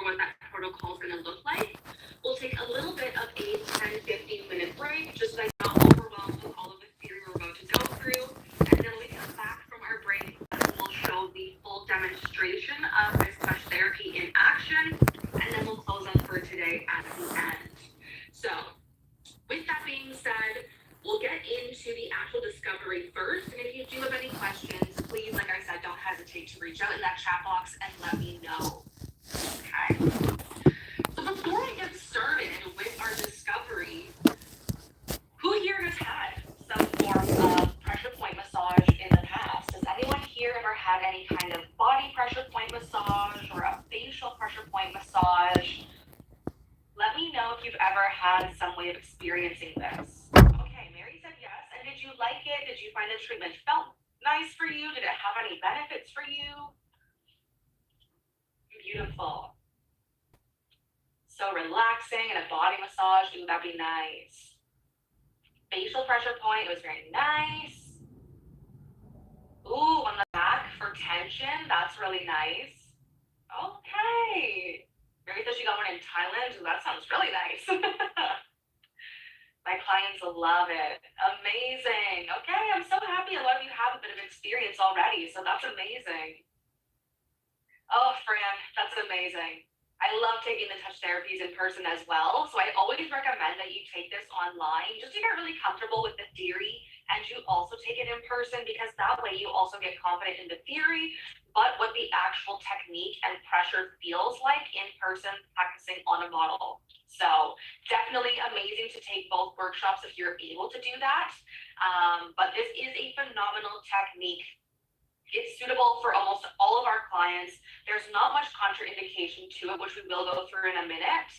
what that protocol is going to look like. We'll take a little bit of a 10, 15-minute break, just so I'm not overwhelmed with all of the theory we're about to go through. And then when we come back from our break, we'll show the full demonstration of this touch therapy in action, and then we'll close up for today at the end. So with that being said, we'll get into the actual discovery first. And if you do have any questions, please, like I said, don't hesitate to reach out in that chat box and let me know. Okay. So before I get started with our discovery, who here has had some form of pressure point massage in the past? Has anyone here ever had any kind of body pressure point massage or a facial pressure point massage? Let me know if you've ever had some way of experiencing this. Okay, Mary said yes. And did you like it? Did you find the treatment felt nice for you? Did it have any benefits for you? Beautiful. So relaxing and a body massage, ooh, that'd be nice. Facial pressure point, it was very nice. Ooh, on the back for tension, that's really nice. Okay. Mary said she got one in Thailand. Ooh, that sounds really nice. My clients love it. Amazing. Okay, I'm so happy a lot of you have a bit of experience already, so that's amazing. Oh, Fran, that's amazing. I love taking the touch therapies in person as well, so I always recommend that you take this online just to get really comfortable with the theory, and you also take it in person because that way you also get confident in the theory, but what the actual technique and pressure feels like in person practicing on a model. So definitely amazing to take both workshops if you're able to do that, but this is a phenomenal technique. It's suitable for almost all of our clients. There's not much contraindication to it, which we will go through in a minute.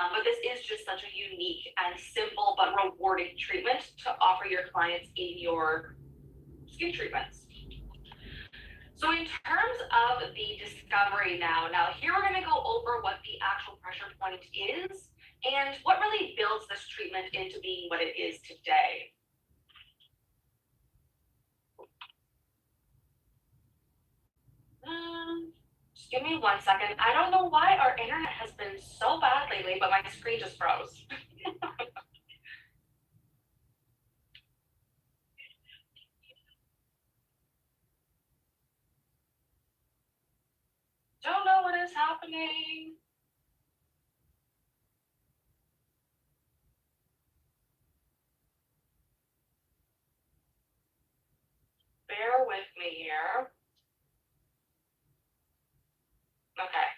But this is just such a unique and simple but rewarding treatment to offer your clients in your skin treatments. So in terms of the discovery now here we're going to go over what the actual pressure point is and what really builds this treatment into being what it is today. Just give me 1 second. I don't know why our internet has been so bad lately, but my screen just froze. Don't know what is happening. Bear with me here. Okay.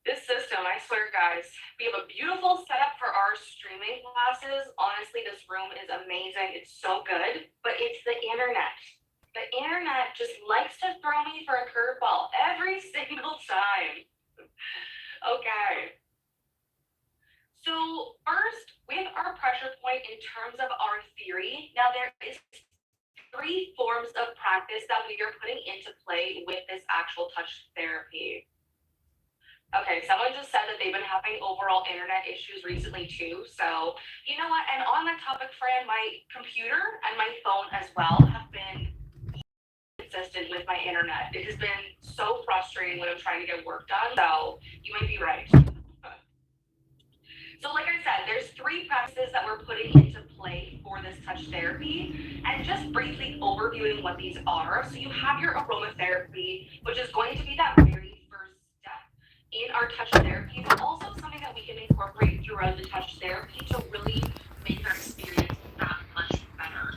This system, I swear, guys, we have a beautiful setup for our streaming classes. Honestly, this room is amazing. It's so good, but it's the internet. The internet just likes to throw me for a curveball every single time. Okay. So first, with our pressure point in terms of our theory, now there is 3 forms of practice that we are putting into play with this actual touch therapy. Okay, someone just said that they've been having overall internet issues recently too. So you know what? And on that topic, Fran, my computer and my phone as well have been consistent with my internet. It has been so frustrating when I'm trying to get work done. So you might be right. So like I said, there's 3 practices that we're putting into play for this touch therapy, and just briefly overviewing what these are. So you have your aromatherapy, which is going to be that very first step in our touch therapy, but also something that we can incorporate throughout the touch therapy to really make our experience that much better.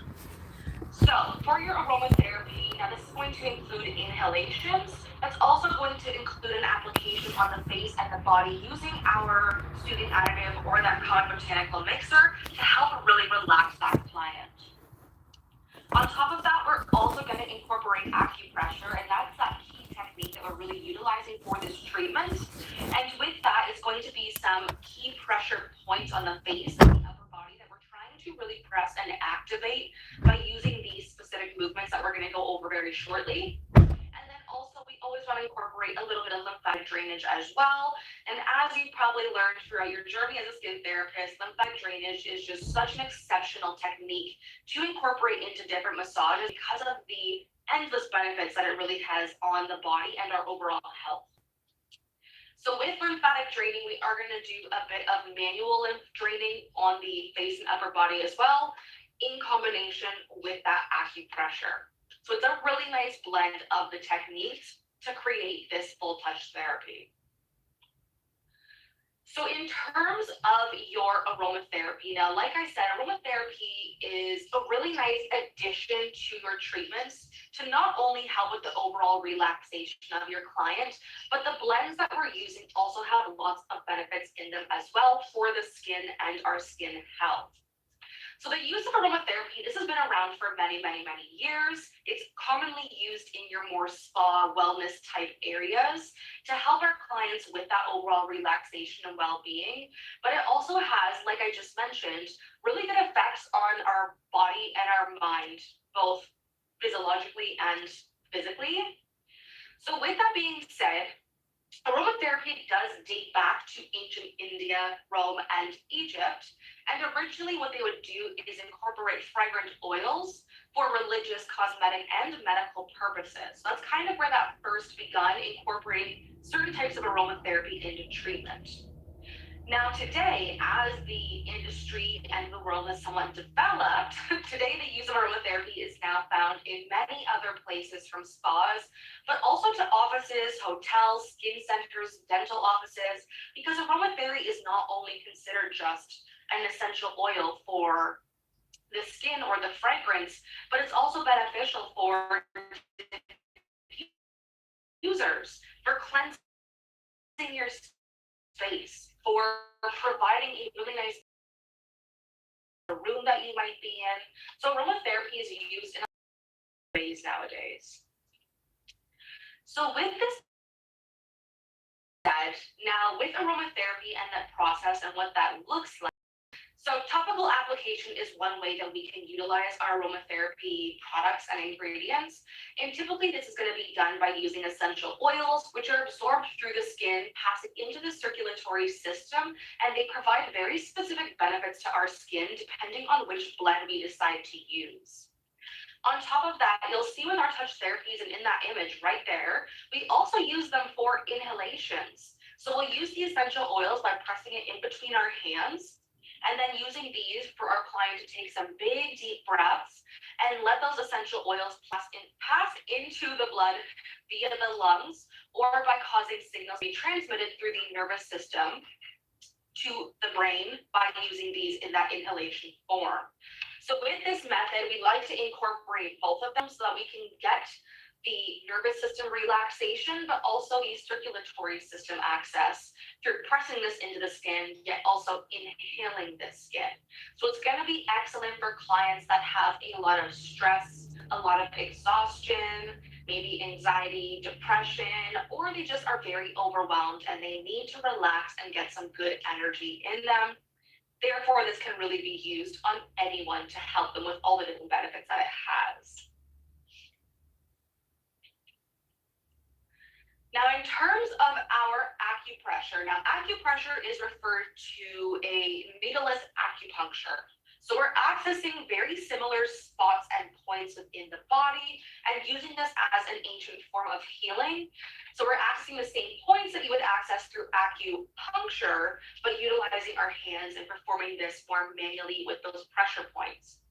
So for your aromatherapy, now this is going to include inhalations. That's also going to include an application on the face and the body using our soothing additive or that colored botanical mixer to help really relax that client. On top of that, we're also going to incorporate acupressure, and that's that key technique that we're really utilizing for this treatment. And with that is going to be some key pressure points on the face and the upper body that we're trying to really press and activate by using these specific movements that we're going to go over very shortly. And then also we always want to incorporate a little bit of lymphatic drainage as well. And as you probably learned throughout your journey as a skin therapist, lymphatic drainage is just such an exceptional technique to incorporate into different massages because of the endless benefits that it really has on the body and our overall health. So with lymphatic draining, we are going to do a bit of manual lymph draining on the face and upper body as well, in combination with that acupressure. So it's a really nice blend of the techniques to create this full touch therapy. So in terms of your aromatherapy, now, like I said, aromatherapy is a really nice addition to your treatments to not only help with the overall relaxation of your client, but the blends that we're using also have lots of benefits in them as well for the skin and our skin health. So the use of aromatherapy, this has been around for many, many, many years. It's commonly used in your more spa wellness type areas to help our clients with that overall relaxation and well-being. But it also has, like I just mentioned, really good effects on our body and our mind, both physiologically and physically. So with that being said, aromatherapy does date back to ancient India, Rome, and Egypt. And originally what they would do is incorporate fragrant oils for religious, cosmetic, and medical purposes. So that's kind of where that first begun, incorporating certain types of aromatherapy into treatment. Now today, as the industry and the world has somewhat developed, today the use of aromatherapy is now found in many other places, from spas, but also to offices, hotels, skin centers, dental offices, because aromatherapy is not only considered just an essential oil for the skin or the fragrance, but it's also beneficial for users, for cleansing your space, for providing a really nice room that you might be in. So aromatherapy is used in ways nowadays. So with this said, now with aromatherapy and that process and what that looks like, so topical application is one way that we can utilize our aromatherapy products and ingredients. And typically this is going to be done by using essential oils, which are absorbed through the skin, passing into the circulatory system, and they provide very specific benefits to our skin depending on which blend we decide to use. On top of that, you'll see with our touch therapies and in that image right there, we also use them for inhalations. So we'll use the essential oils by pressing it in between our hands, and then using these for our client to take some big, deep breaths and let those essential oils pass into the blood via the lungs, or by causing signals to be transmitted through the nervous system to the brain by using these in that inhalation form. So with this method, we like to incorporate both of them so that we can get the nervous system relaxation, but also the circulatory system access through pressing this into the skin, yet also inhaling the skin. So it's going to be excellent for clients that have a lot of stress, a lot of exhaustion, maybe anxiety, depression, or they just are very overwhelmed and they need to relax and get some good energy in them. Therefore, this can really be used on anyone to help them with all the different benefits that it has. Now, in terms of our acupressure, now acupressure is referred to a needleless acupuncture. So we're accessing very similar spots and points within the body and using this as an ancient form of healing. So we're accessing the same points that you would access through acupuncture, but utilizing our hands and performing this more manually with those pressure points.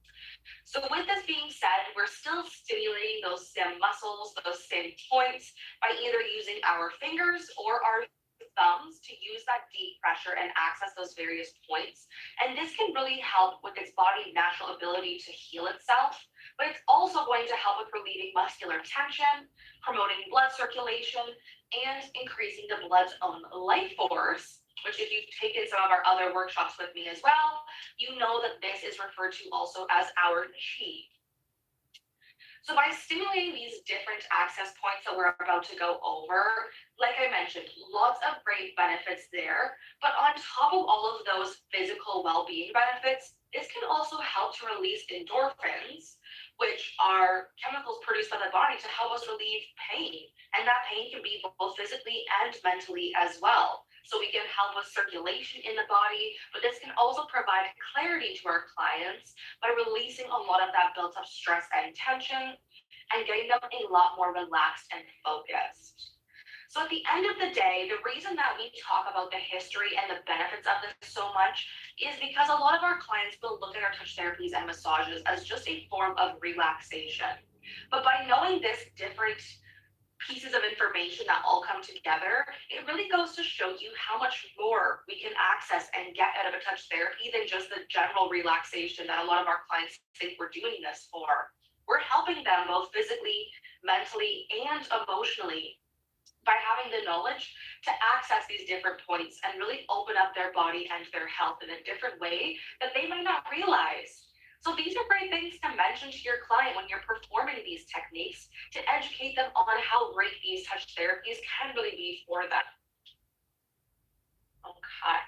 So with this being said, we're still stimulating those same muscles, those same points, by either using our fingers or our thumbs to use that deep pressure and access those various points. And this can really help with its body's natural ability to heal itself, but it's also going to help with relieving muscular tension, promoting blood circulation, and increasing the blood's own life force, which if you've taken some of our other workshops with me as well, you know that this is referred to also as our chi. So by stimulating these different access points that we're about to go over, like I mentioned, lots of great benefits there. But on top of all of those physical well-being benefits, this can also help to release endorphins, which are chemicals produced by the body to help us relieve pain. And that pain can be both physically and mentally as well. So we can help with circulation in the body, but this can also provide clarity to our clients by releasing a lot of that built up stress and tension and getting them a lot more relaxed and focused. So at the end of the day, the reason that we talk about the history and the benefits of this so much is because a lot of our clients will look at our touch therapies and massages as just a form of relaxation. But by knowing this different pieces of information that all come together, it really goes to show you how much more we can access and get out of a touch therapy than just the general relaxation that a lot of our clients think we're doing this for. We're helping them both physically, mentally, and emotionally by having the knowledge to access these different points and really open up their body and their health in a different way that they might not realize. So these are great things to mention to your client when you're performing these techniques to educate them on how great these touch therapies can really be for them. Okay.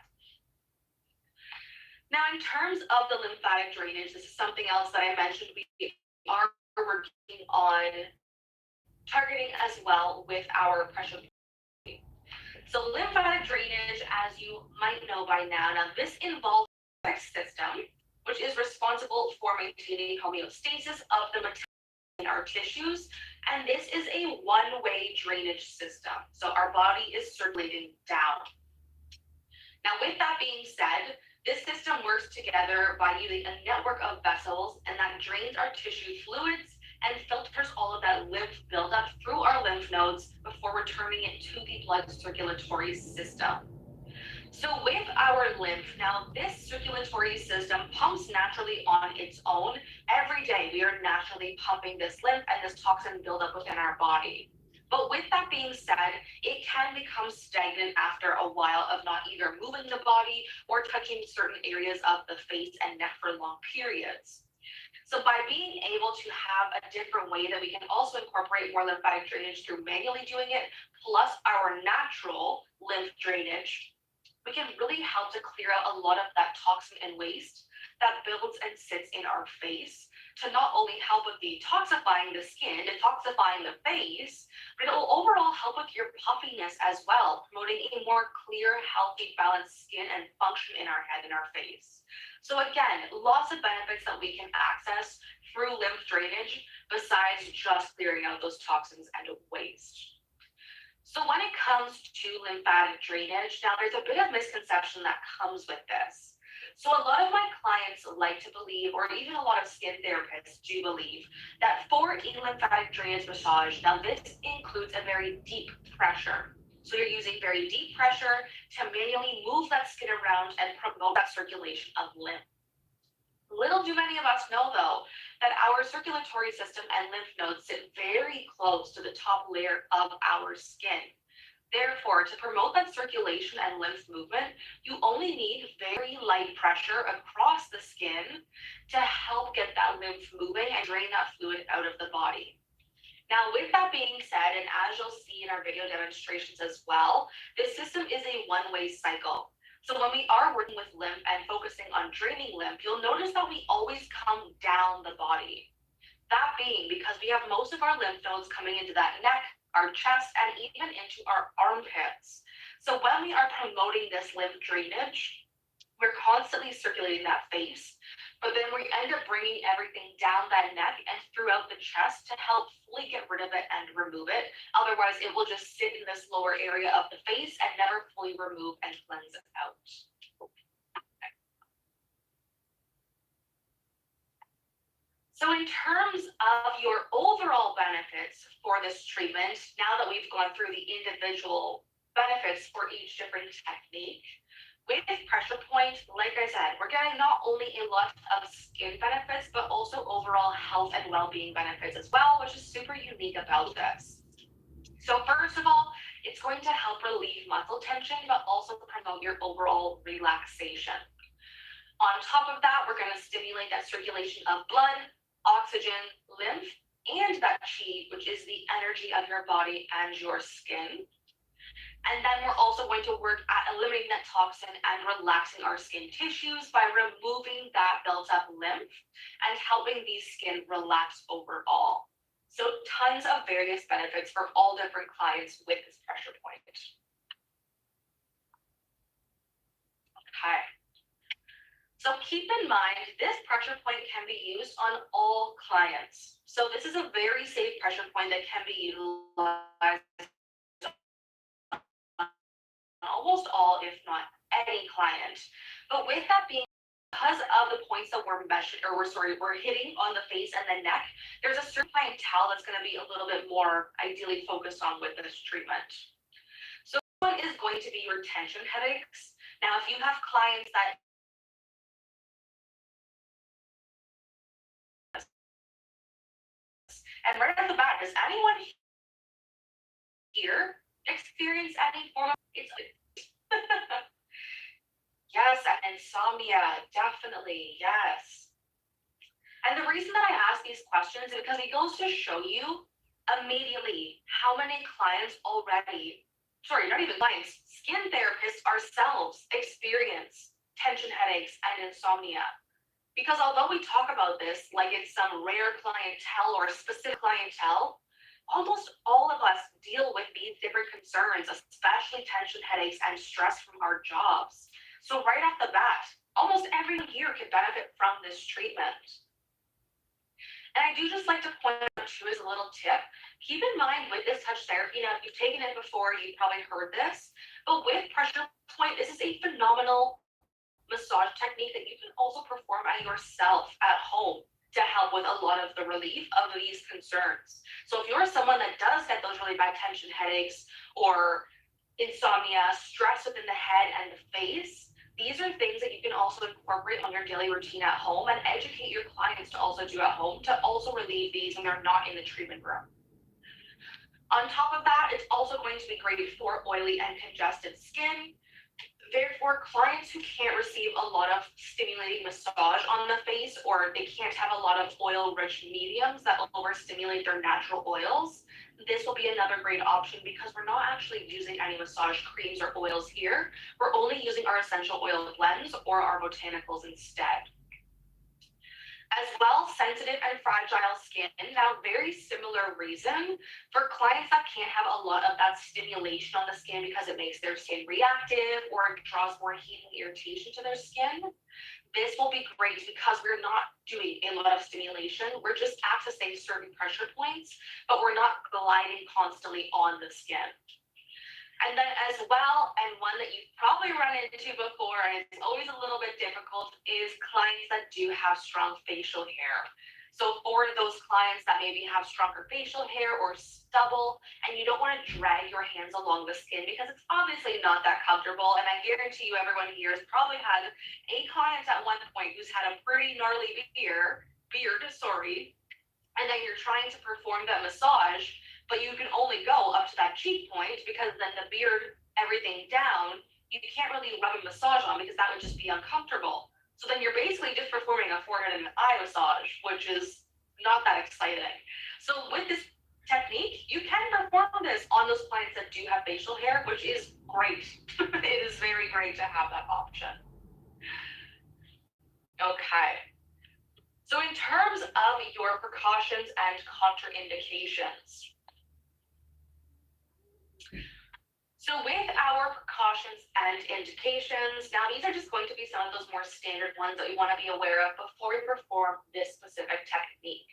Now, in terms of the lymphatic drainage, this is something else that I mentioned we are working on targeting as well with our pressure. So lymphatic drainage, as you might know by now, this involves the system, which is responsible for maintaining homeostasis of the material in our tissues. And this is a one-way drainage system. So our body is circulating down. Now, with that being said, this system works together by using a network of vessels, and that drains our tissue fluids and filters all of that lymph buildup through our lymph nodes before returning it to the blood circulatory system. So with our lymph, now this circulatory system pumps naturally on its own. Every day we are naturally pumping this lymph and this toxin buildup within our body. But with that being said, it can become stagnant after a while of not either moving the body or touching certain areas of the face and neck for long periods. So by being able to have a different way that we can also incorporate more lymphatic drainage through manually doing it, plus our natural lymph drainage, we can really help to clear out a lot of that toxin and waste that builds and sits in our face to not only help with detoxifying the skin, detoxifying the face, but it will overall help with your puffiness as well, promoting a more clear, healthy, balanced skin and function in our head and our face. So again, lots of benefits that we can access through lymph drainage besides just clearing out those toxins and waste. So when it comes to lymphatic drainage, now there's a bit of misconception that comes with this. So a lot of my clients like to believe, or even a lot of skin therapists do believe, that for a lymphatic drainage massage, now this includes a very deep pressure. So you're using very deep pressure to manually move that skin around and promote that circulation of lymph. Little do many of us know, though, that our circulatory system and lymph nodes sit very close to the top layer of our skin. Therefore, to promote that circulation and lymph movement, you only need very light pressure across the skin to help get that lymph moving and drain that fluid out of the body. Now, with that being said, and as you'll see in our video demonstrations as well, this system is a one-way cycle. So when we are working with lymph and focusing on draining lymph, you'll notice that we always come down the body. That being because we have most of our lymph nodes coming into that neck, our chest, and even into our armpits. So when we are promoting this lymph drainage, we're constantly circulating that face, but then we end up bringing everything down that neck and throughout the chest to help fully get rid of it and remove it. Otherwise, it will just sit in this lower area of the face and never fully remove and cleanse it out. So in terms of your overall benefits for this treatment, now that we've gone through the individual benefits for each different technique, with pressure point, like I said, we're getting not only a lot of skin benefits, but also overall health and well-being benefits as well, which is super unique about this. So first of all, it's going to help relieve muscle tension, but also promote your overall relaxation. On top of that, we're going to stimulate that circulation of blood, oxygen, lymph, and that chi, which is the energy of your body and your skin. And then we're also going to work at eliminating that toxin and relaxing our skin tissues by removing that built up lymph and helping the skin relax overall. So tons of various benefits for all different clients with this pressure point. Okay. So keep in mind, this pressure point can be used on all clients. So this is a very safe pressure point that can be utilized almost all, if not any client. But with that being, because of the points that we're we're hitting on the face and the neck, there's a certain clientele that's going to be a little bit more ideally focused on with this treatment. So one is going to be your tension headaches. Now, if you have clients that and right off the bat, does anyone here experience any form of yes, insomnia, definitely, yes. And the reason that I ask these questions is because it goes to show you immediately how many clients already, sorry, not even clients, skin therapists ourselves experience tension headaches and insomnia. Because although we talk about this like it's some rare clientele or specific clientele, almost all of us deal with these different concerns, especially tension headaches and stress from our jobs. So right off the bat, almost everyone here could benefit from this treatment. And I do just like to point out too as a little tip, keep in mind with this touch therapy, now if you've taken it before, you've probably heard this, but with pressure point, this is a phenomenal massage technique that you can also perform at yourself at home to help with a lot of the relief of these concerns. So if you're someone that does get those really bad tension headaches or insomnia, stress within the head and the face, these are things that you can also incorporate on your daily routine at home and educate your clients to also do at home to also relieve these when they're not in the treatment room. On top of that, it's also going to be great for oily and congested skin. Therefore, clients who can't receive a lot of stimulating massage on the face, or they can't have a lot of oil-rich mediums that will overstimulate their natural oils, this will be another great option because we're not actually using any massage creams or oils here. We're only using our essential oil blends or our botanicals instead. As well, sensitive and fragile skin. Now, very similar reason for clients that can't have a lot of that stimulation on the skin because it makes their skin reactive or it draws more heat and irritation to their skin. This will be great because we're not doing a lot of stimulation. We're just accessing certain pressure points, but we're not gliding constantly on the skin. And then as well, and one that you've probably run into before, and it's always a little bit difficult, is clients that do have strong facial hair. So for those clients that maybe have stronger facial hair or stubble, and you don't want to drag your hands along the skin because it's obviously not that comfortable. And I guarantee you everyone here has probably had a client at one point who's had a pretty gnarly beard, and then you're trying to perform that massage, but you can only go up to that cheek point because then the beard, everything down, you can't really rub a massage on because that would just be uncomfortable. So then you're basically just performing a forehead and eye massage, which is not that exciting. So with this technique, you can perform this on those clients that do have facial hair, which is great. It is very great to have that option. Okay. So in terms of your precautions and contraindications, so with our precautions and indications, now these are just going to be some of those more standard ones that we want to be aware of before we perform this specific technique.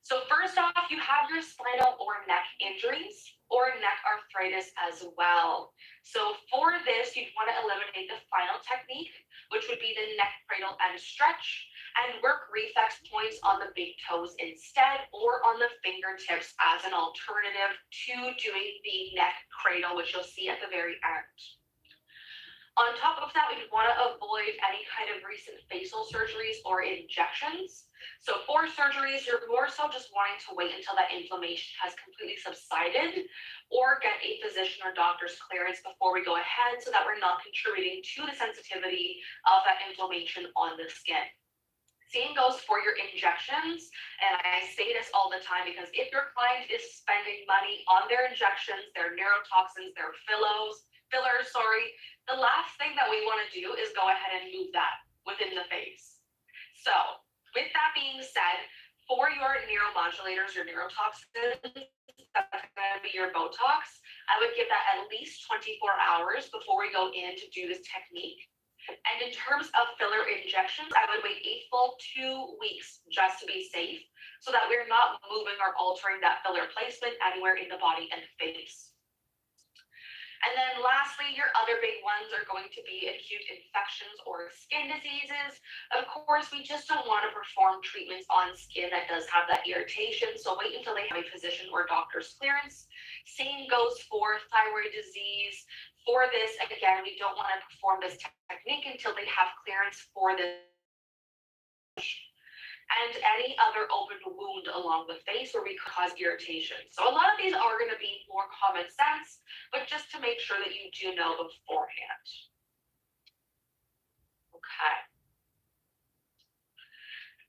So first off, you have your spinal or neck injuries or neck arthritis as well. So for this, you'd want to eliminate the final technique, which would be the neck cradle and stretch, and work reflex points on the big toes instead, or on the fingertips as an alternative to doing the neck cradle, which you'll see at the very end. On top of that, we want to avoid any kind of recent facial surgeries or injections. So for surgeries, you're more so just wanting to wait until that inflammation has completely subsided, or get a physician or doctor's clearance before we go ahead so that we're not contributing to the sensitivity of that inflammation on the skin. Same goes for your injections, and I say this all the time because if your client is spending money on their injections, their neurotoxins, their fillers, the last thing that we want to do is go ahead and move that within the face. So with that being said, for your neuromodulators, your neurotoxins, that's going to be your Botox, I would give that at least 24 hours before we go in to do this technique. And in terms of filler injections, I would wait a full 2 weeks just to be safe so that we're not moving or altering that filler placement anywhere in the body and face. And then lastly, your other big ones are going to be acute infections or skin diseases. Of course, we just don't want to perform treatments on skin that does have that irritation, so wait until they have a physician or doctor's clearance. Same goes for thyroid disease. For this, again, we don't want to perform this technique until they have clearance for this and any other open wound along the face where we cause irritation. So a lot of these are going to be more common sense, but just to make sure that you do know beforehand. Okay.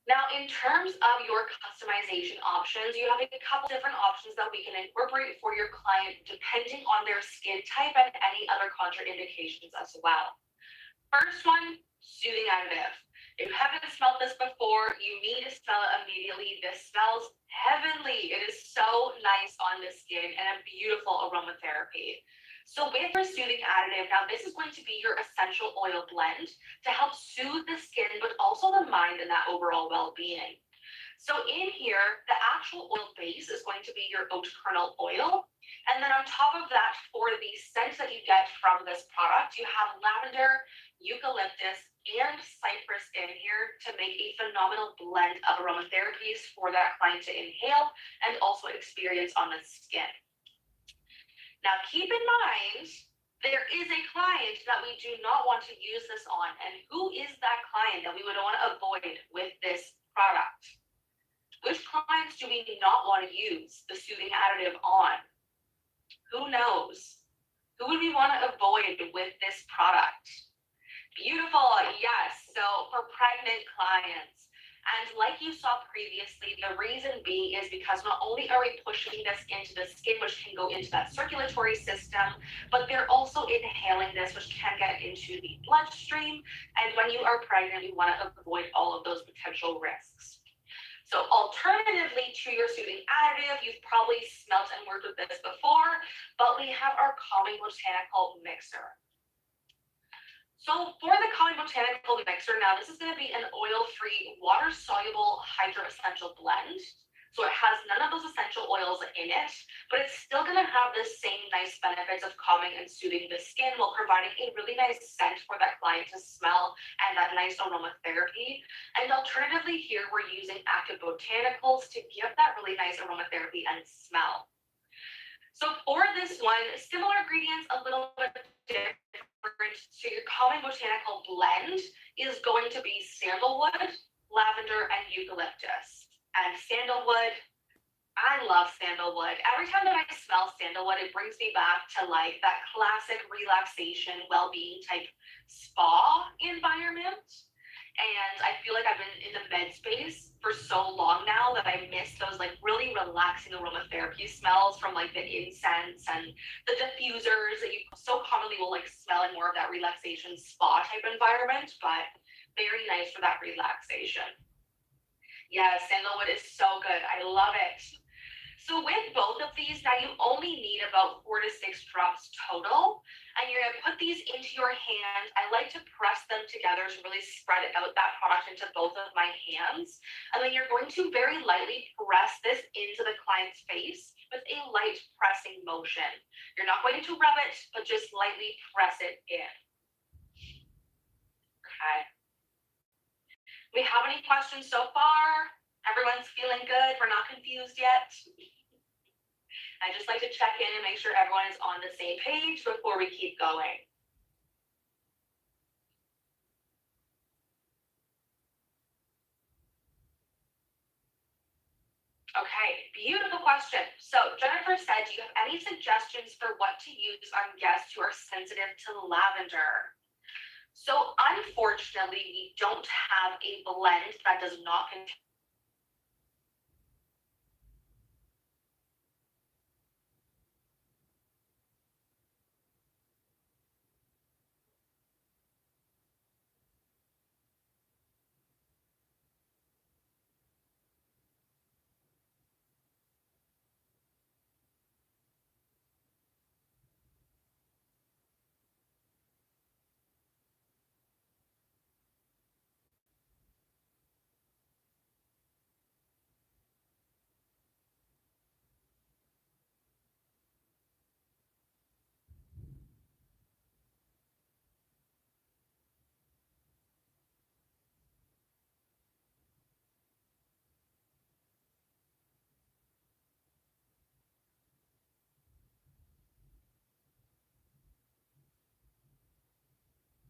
Now, in terms of your customization options, you have a couple different options that we can incorporate for your client depending on their skin type and any other contraindications as well. First one, soothing additive. If you haven't smelled this before, you need to smell it immediately. This smells heavenly. It is so nice on the skin and a beautiful aromatherapy. So with your soothing additive, now this is going to be your essential oil blend to help soothe the skin, but also the mind and that overall well-being. So in here, the actual oil base is going to be your oat kernel oil. And then on top of that, for the scent that you get from this product, you have lavender, eucalyptus, and cypress in here to make a phenomenal blend of aromatherapies for that client to inhale and also experience on the skin. Now, keep in mind, there is a client that we do not want to use this on. And who is that client that we would want to avoid with this product? Which clients do we not want to use the soothing additive on? Who knows? Who would we want to avoid with this product? Beautiful, yes. So for pregnant clients, and like you saw previously, the reason being is because not only are we pushing this into the skin, which can go into that circulatory system, but they're also inhaling this, which can get into the bloodstream. And when you are pregnant, we want to avoid all of those potential risks. So alternatively to your soothing additive, you've probably smelt and worked with this before, but we have our calming botanical mixer. So for the calming botanical mixer, now this is going to be an oil-free, water-soluble hydro essential blend. So it has none of those essential oils in it, but it's still going to have the same nice benefits of calming and soothing the skin while providing a really nice scent for that client to smell and that nice aromatherapy. And alternatively here, we're using active botanicals to give that really nice aromatherapy and smell. So for this one, similar ingredients, a little bit different. So your calming botanical blend is going to be sandalwood, lavender, and eucalyptus. And sandalwood, I love sandalwood. Every time that I smell sandalwood, it brings me back to like that classic relaxation, well-being type spa environment. And I feel like I've been in the med space for so long now that I miss those like really relaxing aromatherapy smells from like the incense and the diffusers that you so commonly will like smell in more of that relaxation spa type environment, but very nice for that relaxation. Yeah, sandalwood is so good. I love it. So with both of these, now you only need about 4 to 6 drops total, and you're gonna put these into your hand. I like to press them together to really spread out that product into both of my hands. And then you're going to very lightly press this into the client's face with a light pressing motion. You're not going to rub it, but just lightly press it in. Okay. We have any questions so far? Everyone's feeling good? We're not confused yet? I just like to check in and make sure everyone is on the same page before we keep going. Okay, beautiful question. So Jennifer said, do you have any suggestions for what to use on guests who are sensitive to lavender? So unfortunately, we don't have a blend that does not contain